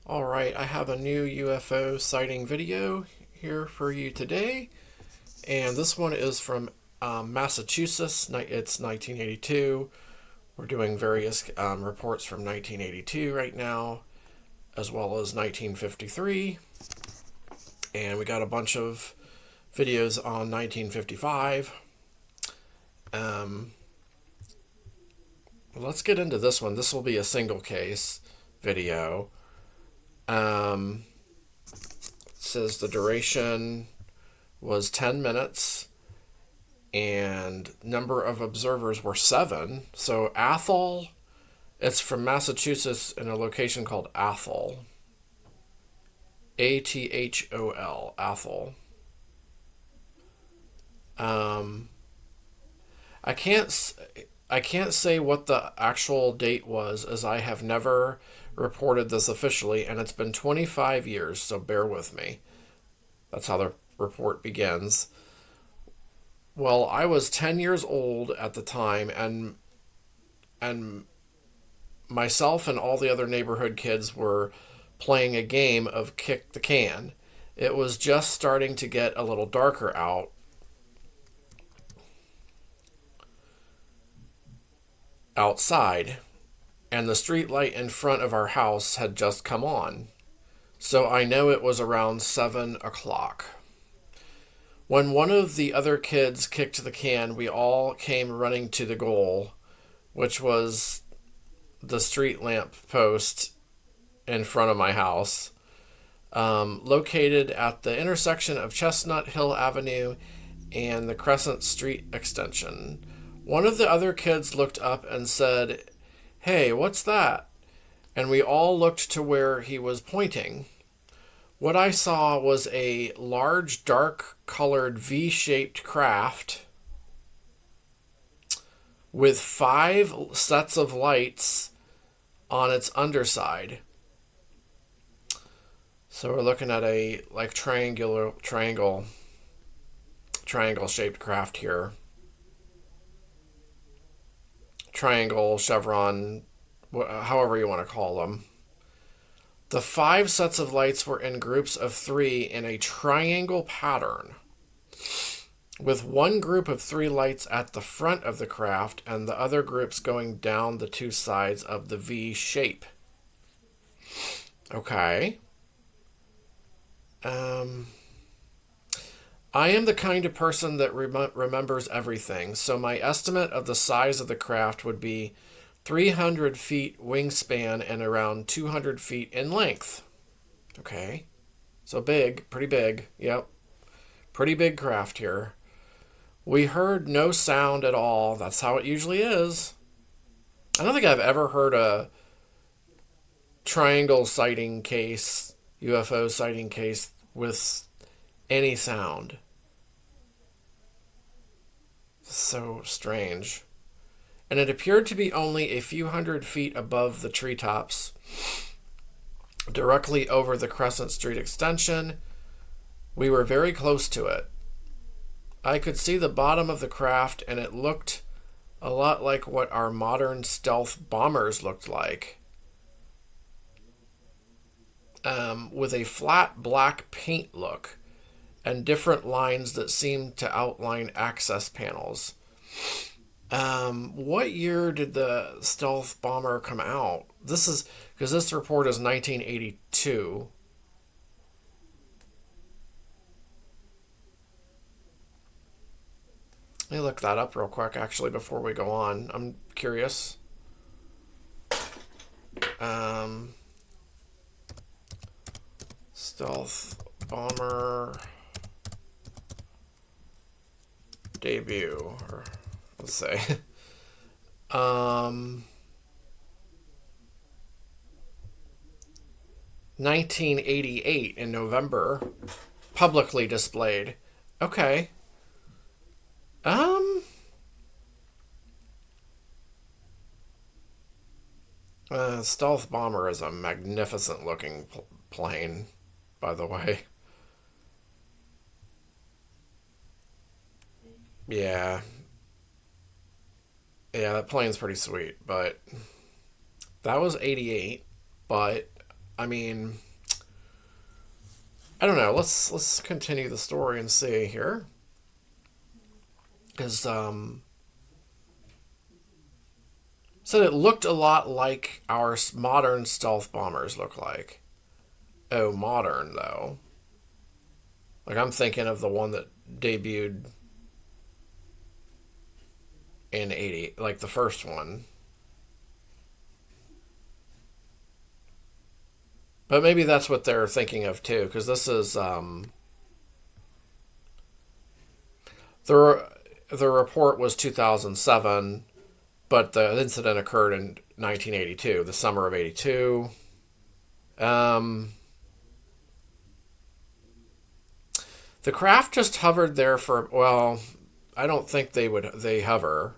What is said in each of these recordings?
Alright, I have a new UFO sighting video here for you today, and this one is from Massachusetts. It's 1982. We're doing various reports from 1982 right now, as well as 1953, and we got a bunch of videos on 1955. Let's get into this one. This will be a single case video. It says the duration was 10 minutes and number of observers were 7. So Athol, it's from Massachusetts in a location called Athol. Athol, Athol. I can't say what the actual date was, as I have never reported this officially, and it's been 25 years, so bear with me. That's how the report begins. Well, I was 10 years old at the time, and myself and all the other neighborhood kids were playing a game of kick the can. It was just starting to get a little darker outside, and the street light in front of our house had just come on. So I know it was around 7 o'clock. When one of the other kids kicked the can, we all came running to the goal, which was the street lamp post in front of my house, located at the intersection of Chestnut Hill Avenue and the Crescent Street extension. One of the other kids looked up and said, "Hey, what's that?" And we all looked to where he was pointing. What I saw was a large, dark-colored V-shaped craft with 5 sets of lights on its underside. So we're looking at a triangle-shaped craft here. Triangle, chevron, however you want to call them. The 5 sets of lights were in groups of 3 in a triangle pattern, with one group of 3 lights at the front of the craft and the other groups going down the 2 sides of the V shape. Okay. I am the kind of person that remembers everything, so my estimate of the size of the craft would be 300 feet wingspan and around 200 feet in length. Okay. So big, pretty big. Yep. Pretty big craft here. We heard no sound at all. That's how it usually is. I don't think I've ever heard a triangle sighting case, UFO sighting case, with any sound. So strange. And it appeared to be only a few hundred feet above the treetops, directly over the Crescent Street extension. We were very close to it. I could see the bottom of the craft, and it looked a lot like what our modern stealth bombers looked like, with a flat black paint look and different lines that seemed to outline access panels. What year did the stealth bomber come out? This is because this report is 1982. Let me look that up real quick, actually, before we go on. I'm curious. Stealth bomber debut, or let's say 1988 in November, publicly displayed. Okay. Stealth bomber is a magnificent looking plane, by the way. Yeah. Yeah, that plane's pretty sweet, but that was 88, but I mean, I don't know. Let's continue the story and see here. Because said it looked a lot like our modern stealth bombers look like. Oh, modern though. Like I'm thinking of the one that debuted in 80, like the first one. But maybe that's what they're thinking of too, because this is the the report was 2007, but the incident occurred in 1982, the summer of 82. Um, the craft just hovered there for, well, I don't think they hover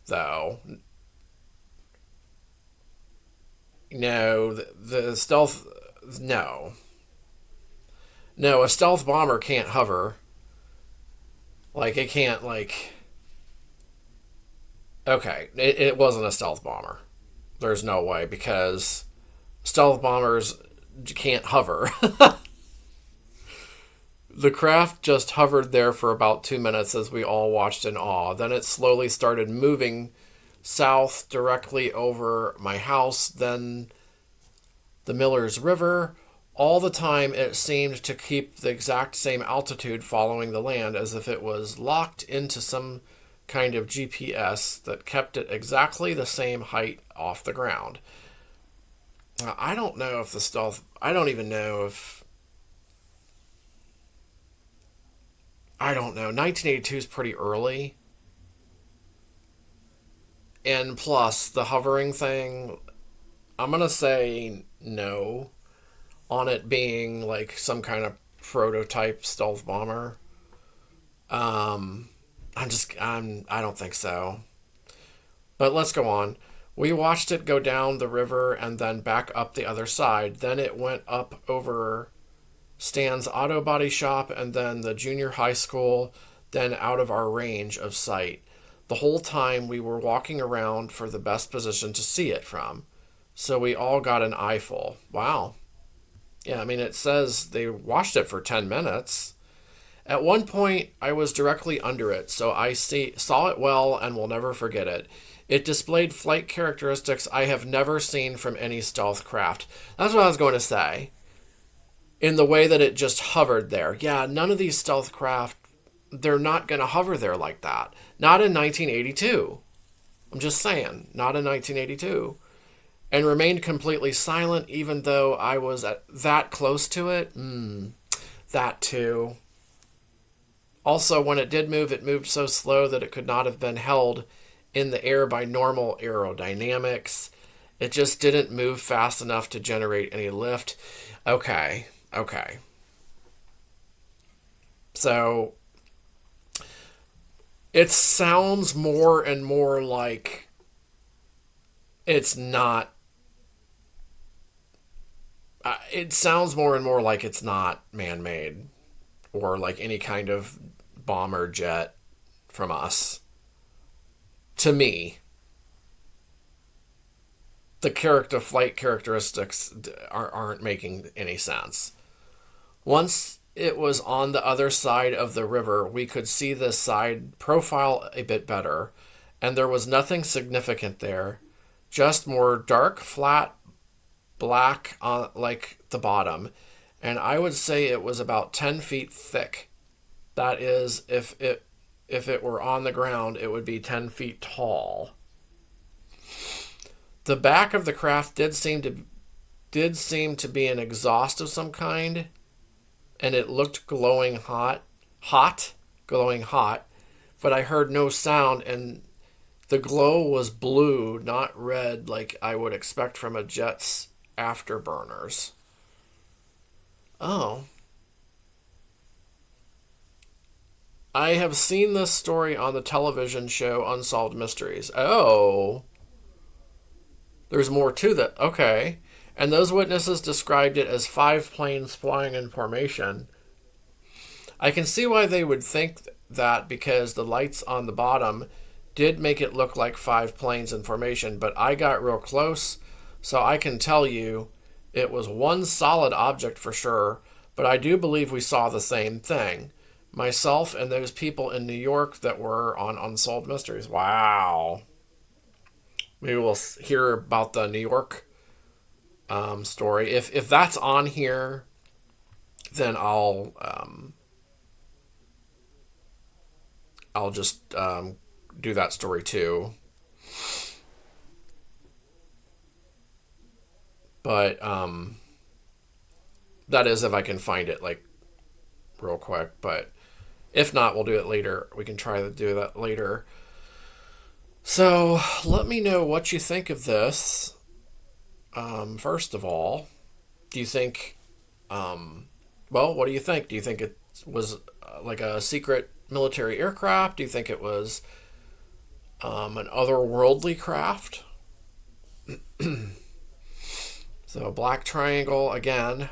though. No, the stealth, no. No, a stealth bomber can't hover. Like, it can't, like. Okay, it wasn't a stealth bomber. There's no way, because stealth bombers can't hover. The craft just hovered there for about 2 minutes as we all watched in awe. Then it slowly started moving south directly over my house, then the Miller's River. All the time it seemed to keep the exact same altitude following the land, as if it was locked into some kind of GPS that kept it exactly the same height off the ground. I don't know if the stealth... I don't even know if... I don't know. 1982 is pretty early. And plus, the hovering thing, I'm going to say no on it being like some kind of prototype stealth bomber. I don't think so. But let's go on. We watched it go down the river and then back up the other side. Then it went up over Stan's auto body shop and then the junior high school, then out of our range of sight. The whole time we were walking around for the best position to see it from. So we all got an eyeful. Wow. Yeah, I mean, it says they watched it for 10 minutes. At one point, I was directly under it, so I saw it well and will never forget it. It displayed flight characteristics I have never seen from any stealth craft. That's what I was going to say. In the way that it just hovered there. Yeah, none of these stealth craft, they're not going to hover there like that. Not in 1982. I'm just saying, not in 1982. And remained completely silent even though I was that close to it. That too. Also, when it did move, it moved so slow that it could not have been held in the air by normal aerodynamics. It just didn't move fast enough to generate any lift. Okay. So, it sounds more and more like it's not. It sounds more and more like it's not man-made or like any kind of bomber jet from us. To me, the flight characteristics aren't making any sense. Once it was on the other side of the river, we could see the side profile a bit better, and there was nothing significant there, just more dark, flat, black on like the bottom, and I would say it was about 10 feet thick. That is, if it were on the ground, it would be 10 feet tall. The back of the craft did seem to be an exhaust of some kind, and it looked glowing hot, but I heard no sound, and the glow was blue, not red like I would expect from a jet's afterburners. Oh. I have seen this story on the television show Unsolved Mysteries. Oh. There's more to that. Okay. And those witnesses described it as 5 planes flying in formation. I can see why they would think that, because the lights on the bottom did make it look like 5 planes in formation, but I got real close, so I can tell you It was one solid object for sure, but I do believe we saw the same thing. Myself and those people in New York that were on Unsolved Mysteries. Wow. Maybe we'll hear about the New York story. If that's on here, then I'll just do that story too. But that is if I can find it like real quick. But if not, we'll do it later. We can try to do that later. So let me know what you think of this. First of all, do you think, well, what do you think? Do you think it was like a secret military aircraft? Do you think it was an otherworldly craft? So a black triangle again,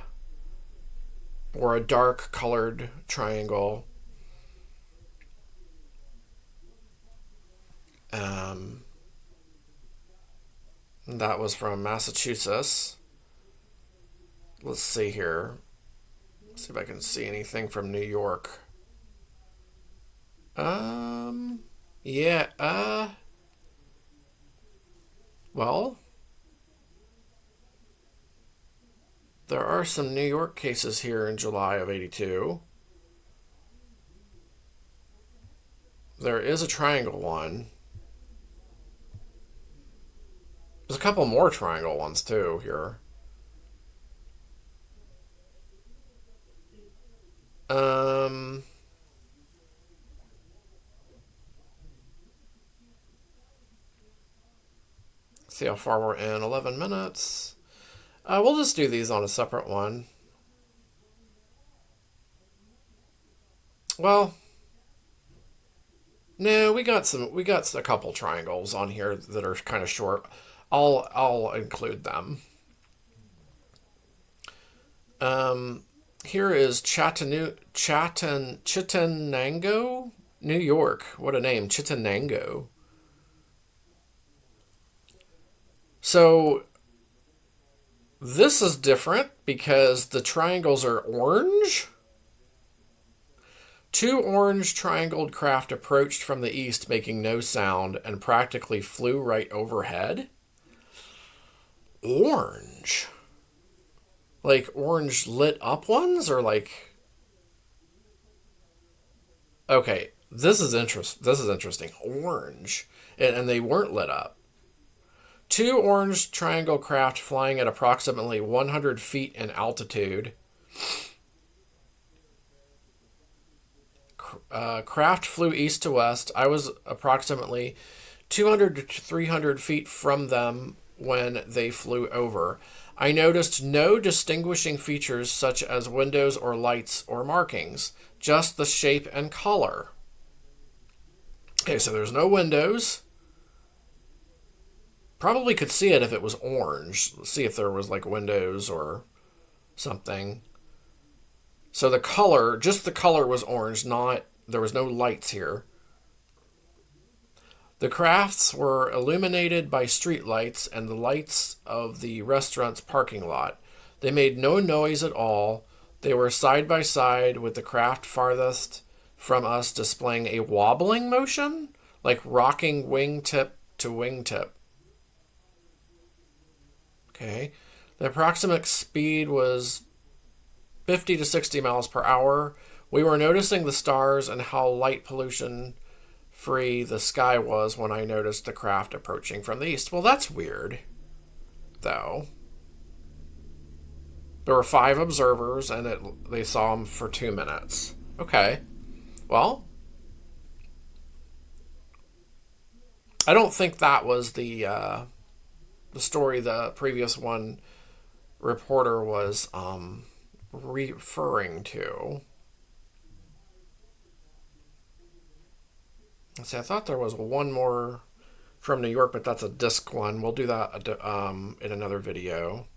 or a dark colored triangle. That was from Massachusetts. Let's see here. See if I can see anything from New York. Yeah, well, there are some New York cases here in July of 82. There is a triangle one. There's a couple more triangle ones too here. Um, see how far we're in. 11 minutes. We'll just do these on a separate one. Well, no, we got a couple triangles on here that are kind of short. I'll include them. Here is Chittenango, New York. What a name, Chittenango. So this is different because the triangles are orange. Two orange triangled craft approached from the east, making no sound, and practically flew right overhead. Orange? Like orange lit up ones, or like... Okay, this is interesting. Orange. And they weren't lit up. Two orange triangle craft flying at approximately 100 feet in altitude. Craft flew east to west. I was approximately 200 to 300 feet from them when they flew over. I noticed no distinguishing features such as windows or lights or markings, just the shape and color. Okay, so there's no windows. Probably could see it if it was orange. Let's see if there was like windows or something. So the color, just the color was orange, there was no lights here. The crafts were illuminated by street lights and the lights of the restaurant's parking lot. They made no noise at all. They were side by side with the craft farthest from us displaying a wobbling motion, like rocking wingtip to wingtip. Okay. The approximate speed was 50 to 60 miles per hour. We were noticing the stars and how light pollution free the sky was when I noticed the craft approaching from the east. Well, that's weird, though. There were 5 observers, and they saw them for 2 minutes. Okay. Well, I don't think that was the story the previous one reporter was referring to. Let's see, I thought there was one more from New York, but that's a disc one. We'll do that in another video.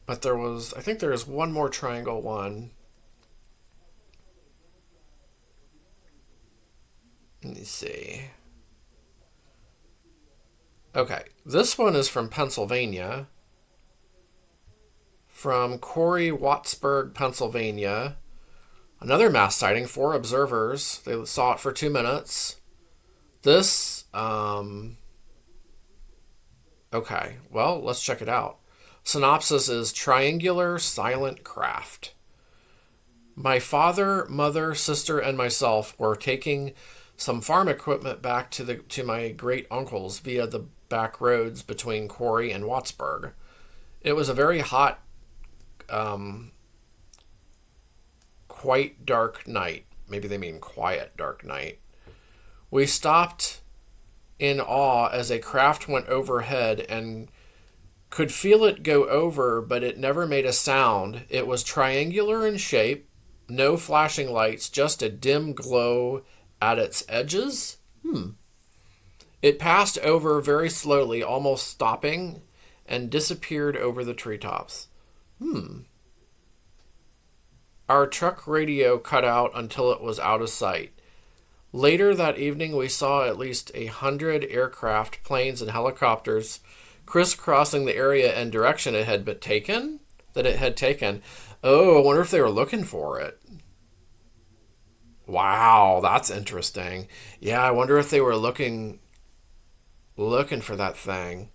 But I think there is one more triangle one. Let me see. Okay, this one is from Pennsylvania, from Corey Wattsburg, Pennsylvania. Another mass sighting, 4 observers. They saw it for 2 minutes. This, okay, well, let's check it out. Synopsis is triangular silent craft. My father, mother, sister, and myself were taking some farm equipment back to my great uncle's via the back roads between Corey and Wattsburg. It was a very hot, quite dark night. Maybe they mean quiet dark night. We stopped in awe as a craft went overhead and could feel it go over, but it never made a sound. It was triangular in shape, no flashing lights, just a dim glow at its edges. It passed over very slowly, almost stopping, and disappeared over the treetops. Our truck radio cut out until it was out of sight. Later that evening, we saw at least 100 aircraft, planes, and helicopters crisscrossing the area and direction it had been taken. Oh, I wonder if they were looking for it. Wow, that's interesting. Yeah, I wonder if they were looking for that thing.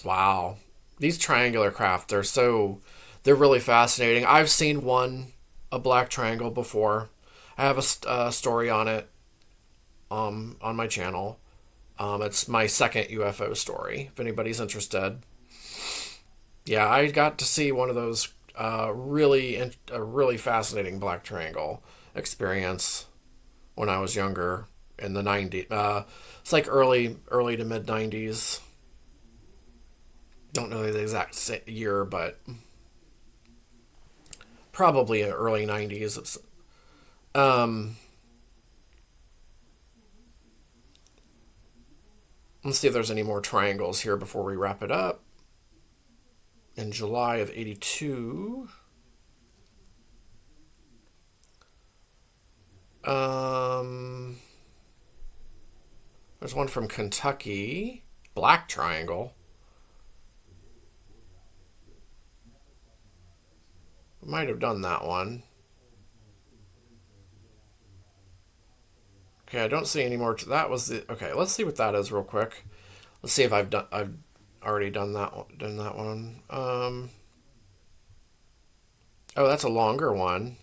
Wow. These triangular craft, they're really fascinating. I've seen one, a black triangle, before. I have a story on it on my channel. It's my second UFO story, if anybody's interested. Yeah, I got to see one of those a really fascinating black triangle experience when I was younger in the 90s. It's like early to mid 90s. Don't know the exact year, but probably in early 90s. Let's see if there's any more triangles here before we wrap it up. In July of 82. There's one from Kentucky. Black triangle. Might have done that one. Okay, I don't see any more. That was the. Okay, let's see what that is real quick. Let's see if I've already done that one. Oh, that's a longer one.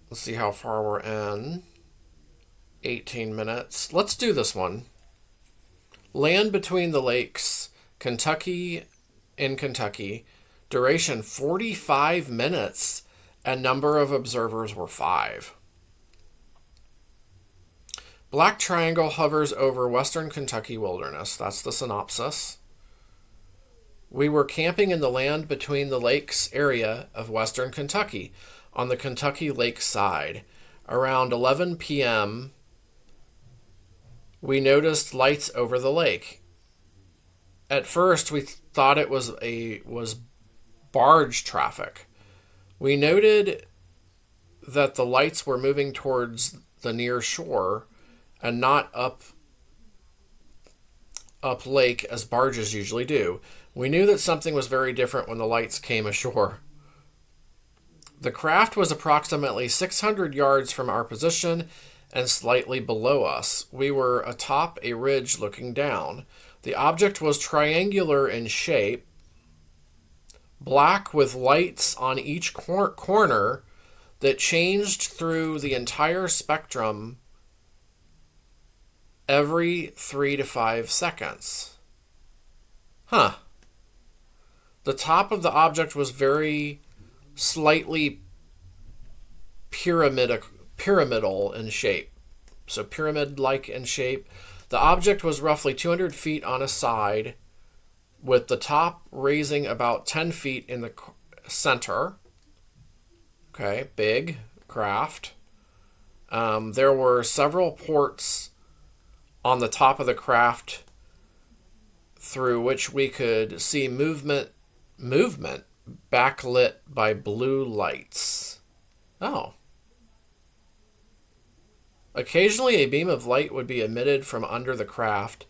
Let's see how far we're in. 18 minutes. Let's do this one. Land between the lakes, Kentucky. Duration 45 minutes, and number of observers were 5. Black triangle hovers over western Kentucky wilderness. That's the synopsis. We were camping in the land between the lakes area of western Kentucky on the Kentucky Lake side. Around 11 p.m., we noticed lights over the lake. At first, we thought it was barge traffic. We noted that the lights were moving towards the near shore and not up lake as barges usually do. We knew that something was very different when the lights came ashore. The craft was approximately 600 yards from our position and slightly below us. We were atop a ridge looking down. The object was triangular in shape, black with lights on each corner that changed through the entire spectrum every 3 to 5 seconds. The top of the object was very slightly pyramidal in shape. So pyramid-like in shape. The object was roughly 200 feet on a side, with the top raising about 10 feet in the center. Okay, big craft. There were several ports on the top of the craft through which we could see movement backlit by blue lights. Oh. Occasionally, a beam of light would be emitted from under the craft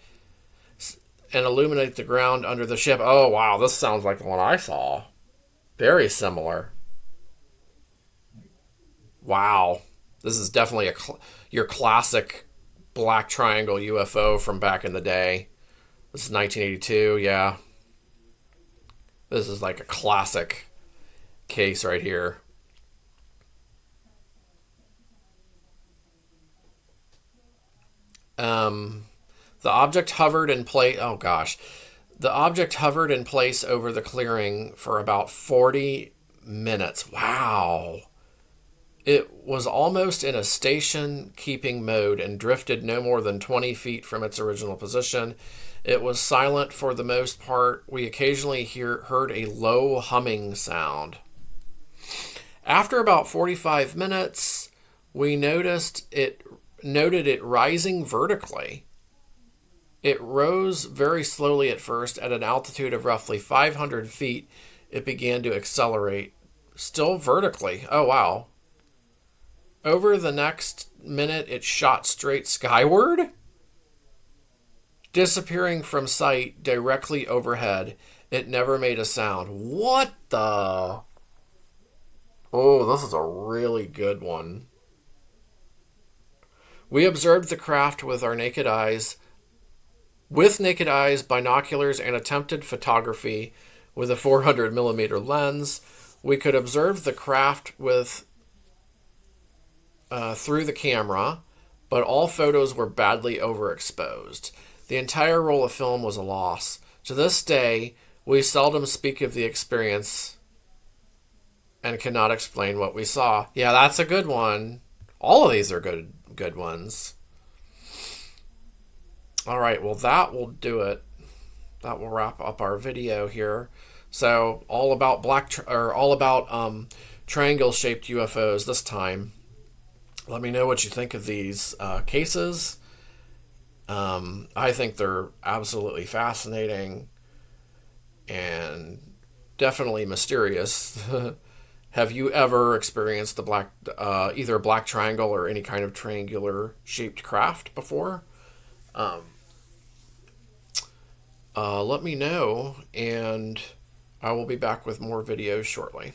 and illuminate the ground under the ship. Oh, wow, this sounds like the one I saw. Very similar. Wow. This is definitely your classic black triangle UFO from back in the day. This is 1982, yeah. This is like a classic case right here. The object hovered in place. Oh gosh. The object hovered in place over the clearing for about 40 minutes. Wow. It was almost in a station keeping mode and drifted no more than 20 feet from its original position. It was silent for the most part. We occasionally heard a low humming sound. After about 45 minutes, we noted it rising vertically. It rose very slowly at first. At an altitude of roughly 500 feet, it began to accelerate, still vertically. Oh, wow. Over the next minute, it shot straight skyward, disappearing from sight directly overhead. It never made a sound. What the? Oh, this is a really good one. We observed the craft with naked eyes, binoculars, and attempted photography with a 400 millimeter lens. We could observe the craft through the camera, but all photos were badly overexposed. The entire roll of film was a loss. To this day, we seldom speak of the experience and cannot explain what we saw. Yeah, that's a good one. All of these are good ones. All right, well, that will do it. That will wrap up our video here. So all about triangle-shaped UFOs this time. Let me know what you think of these cases. I think they're absolutely fascinating and definitely mysterious. Have you ever experienced the either a black triangle or any kind of triangular-shaped craft before? Let me know, and I will be back with more videos shortly.